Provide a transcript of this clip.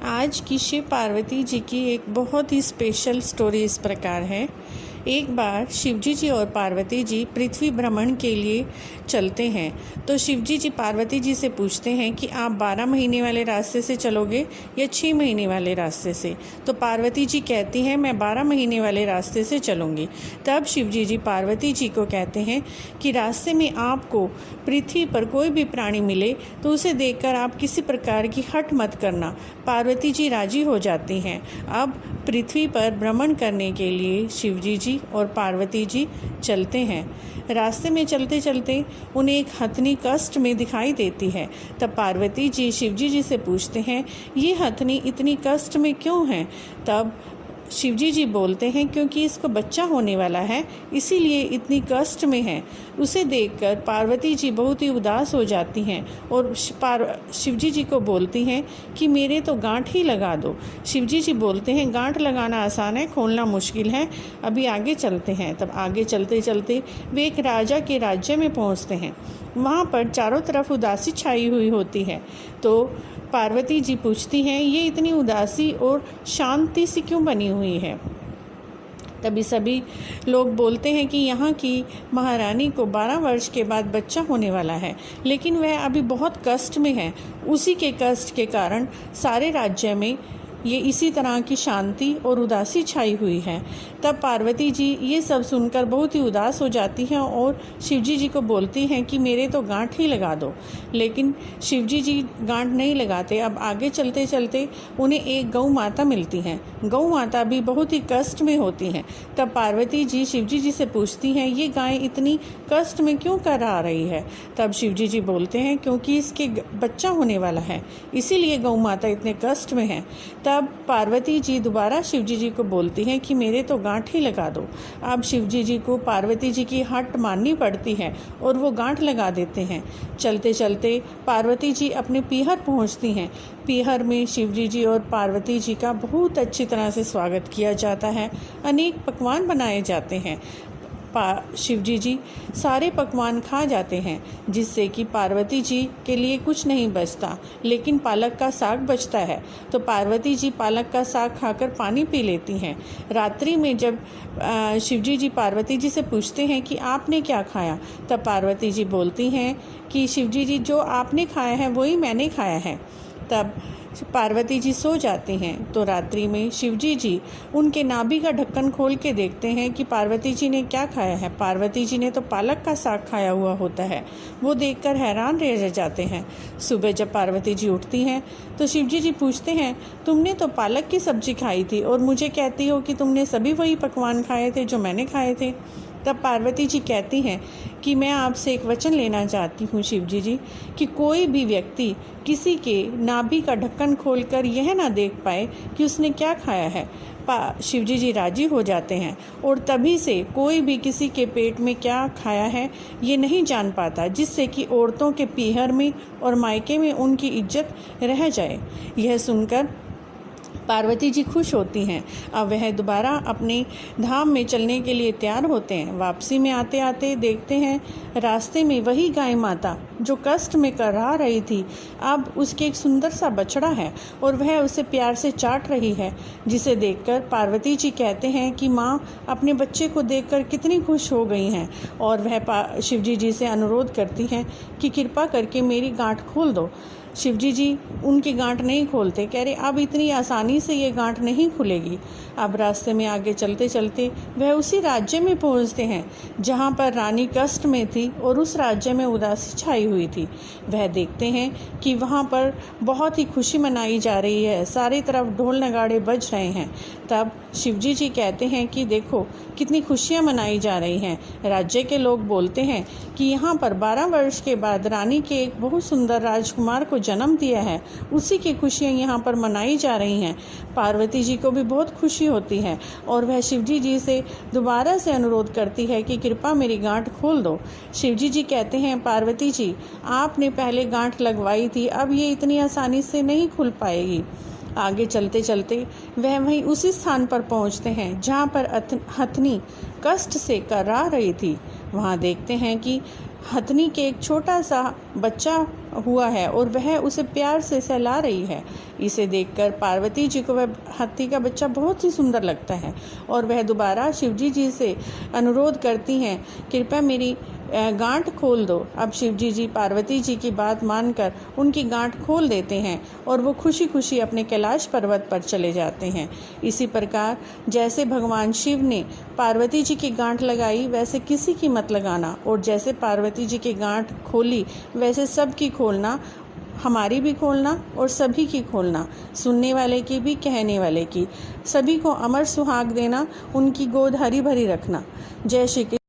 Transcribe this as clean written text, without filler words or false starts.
आज की शिव पार्वती जी की एक बहुत ही स्पेशल स्टोरी इस प्रकार है। एक बार शिवजी जी और पार्वती जी पृथ्वी भ्रमण के लिए चलते हैं तो शिवजी जी पार्वती जी से पूछते हैं कि आप 12 महीने वाले रास्ते से चलोगे या 6 महीने वाले रास्ते से। तो पार्वती जी कहती हैं मैं 12 महीने वाले रास्ते से चलूँगी। तब शिवजी जी पार्वती जी को कहते हैं कि रास्ते में आपको पृथ्वी पर कोई भी प्राणी मिले तो उसे देखकर आप किसी प्रकार की हट मत करना। पार्वती जी राजी हो जाती हैं। अब पृथ्वी पर भ्रमण करने के लिए शिवजी जी और पार्वती जी चलते हैं। रास्ते में चलते चलते उन्हें एक हथनी कष्ट में दिखाई देती है। तब पार्वती जी शिवजी जी से पूछते हैं ये हथनी इतनी कष्ट में क्यों है। तब शिवजी जी बोलते हैं क्योंकि इसको बच्चा होने वाला है इसीलिए इतनी कष्ट में है। उसे देखकर पार्वती जी बहुत ही उदास हो जाती हैं और शिवजी जी को बोलती हैं कि मेरे तो गांठ ही लगा दो। शिवजी जी बोलते हैं गांठ लगाना आसान है, खोलना मुश्किल है, अभी आगे चलते हैं। तब आगे चलते चलते वे एक राजा के राज्य में पहुंचते हैं। वहाँ पर चारों तरफ उदासी छाई हुई होती है। तो पार्वती जी पूछती हैं ये इतनी उदासी और शांति सी क्यों बनी हुई है। तभी सभी लोग बोलते हैं कि यहाँ की महारानी को 12 वर्ष के बाद बच्चा होने वाला है, लेकिन वह अभी बहुत कष्ट में है। उसी के कष्ट के कारण सारे राज्य में ये इसी तरह की शांति और उदासी छाई हुई है। तब पार्वती जी ये सब सुनकर बहुत ही उदास हो जाती हैं और शिवजी जी को बोलती हैं कि मेरे तो गांठ ही लगा दो। लेकिन शिवजी जी गांठ नहीं लगाते। अब आगे चलते चलते उन्हें एक गौ माता मिलती हैं। गौ माता भी बहुत ही कष्ट में होती हैं। तब पार्वती जी शिवजी जी से पूछती हैं ये गाय इतनी कष्ट में क्यों कर आ रही है। तब शिवजी जी बोलते हैं क्योंकि इसके बच्चा होने वाला है इसीलिए गौ माता इतने कष्ट में है। तब पार्वती जी दोबारा शिवजी जी को बोलती हैं कि मेरे तो गांठ ही लगा दो। अब शिवजी जी को पार्वती जी की हट माननी पड़ती है और वो गांठ लगा देते हैं। चलते चलते पार्वती जी अपने पीहर पहुंचती हैं। पीहर में शिवजी जी और पार्वती जी का बहुत अच्छी तरह से स्वागत किया जाता है। अनेक पकवान बनाए जाते हैं। शिवजी जी सारे पकवान खा जाते हैं जिससे कि पार्वती जी के लिए कुछ नहीं बचता, लेकिन पालक का साग बचता है। तो पार्वती जी पालक का साग खाकर पानी पी लेती हैं। रात्रि में जब शिवजी जी पार्वती जी से पूछते हैं कि आपने क्या खाया, तब पार्वती जी बोलती हैं कि शिवजी जी जो आपने खाया है वही मैंने खाया है। तब पार्वती जी सो जाती हैं। तो रात्रि में शिवजी जी उनके नाभि का ढक्कन खोल के देखते हैं कि पार्वती जी ने क्या खाया है। पार्वती जी ने तो पालक का साग खाया हुआ होता है। वो देखकर हैरान रह जाते हैं। सुबह जब पार्वती जी उठती हैं तो शिवजी जी पूछते हैं तुमने तो पालक की सब्जी खाई थी और मुझे कहती हो कि तुमने सभी वही पकवान खाए थे जो मैंने खाए थे। तब पार्वती जी कहती हैं कि मैं आपसे एक वचन लेना चाहती हूँ शिवजी जी कि कोई भी व्यक्ति किसी के नाभि का ढक्कन खोलकर यह ना देख पाए कि उसने क्या खाया है। शिवजी जी राजी हो जाते हैं और तभी से कोई भी किसी के पेट में क्या खाया है ये नहीं जान पाता, जिससे कि औरतों के पीहर में और मायके में उनकी इज्जत रह जाए। यह सुनकर पार्वती जी खुश होती हैं। अब वह दोबारा अपने धाम में चलने के लिए तैयार होते हैं। वापसी में आते आते देखते हैं रास्ते में वही गाय माता जो कष्ट में करहा रही थी, अब उसके एक सुंदर सा बछड़ा है और वह उसे प्यार से चाट रही है, जिसे देखकर पार्वती जी कहते हैं कि माँ अपने बच्चे को देखकर कितनी खुश हो गई हैं। और वह शिवजी जी से अनुरोध करती हैं कि कृपा करके मेरी गांठ खोल दो। शिवजी जी उनकी गांठ नहीं खोलते, कह रहे अब इतनी आसानी से ये गांठ नहीं खुलेगी। अब रास्ते में आगे चलते चलते वह उसी राज्य में पहुंचते हैं जहां पर रानी कष्ट में थी और उस राज्य में उदासी छाई हुई थी। वह देखते हैं कि वहां पर बहुत ही खुशी मनाई जा रही है, सारी तरफ ढोल नगाड़े बज रहे हैं। तब शिवजी जी कहते हैं कि देखो कितनी खुशियां मनाई जा रही हैं। राज्य के लोग बोलते हैं कि यहाँ पर 12 वर्ष के बाद रानी के एक बहुत सुंदर राजकुमार को जन्म दिया है, उसी की खुशियाँ यहाँ पर मनाई जा रही हैं। पार्वती जी को भी बहुत खुशी होती है और वह शिवजी जी से दोबारा से अनुरोध करती है कि कृपा मेरी गांठ खोल दो। शिवजी जी कहते हैं पार्वती जी आपने पहले गांठ लगवाई थी, अब ये इतनी आसानी से नहीं खुल पाएगी। आगे चलते चलते वह वहीं उसी स्थान पर पहुंचते हैं जहां पर हथनी कष्ट से करहा रही थी। वहां देखते हैं कि हथनी के एक छोटा सा बच्चा हुआ है और वह उसे प्यार से सहला रही है। इसे देखकर पार्वती जी को वह हाथी का बच्चा बहुत ही सुंदर लगता है और वह दोबारा शिवजी जी से अनुरोध करती हैं, कृपया मेरी गांठ खोल दो। अब शिवजी जी पार्वती जी की बात मानकर उनकी गांठ खोल देते हैं और वो खुशी खुशी अपने कैलाश पर्वत पर चले जाते हैं। इसी प्रकार जैसे भगवान शिव ने पार्वती जी की गांठ लगाई वैसे किसी की मत लगाना, और जैसे पार्वती जी की गांठ खोली वैसे सबकी खोलना, हमारी भी खोलना और सभी की खोलना, सुनने वाले की भी कहने वाले की। सभी को अमर सुहाग देना, उनकी गोद हरी भरी रखना। जय श्री कृष्ण।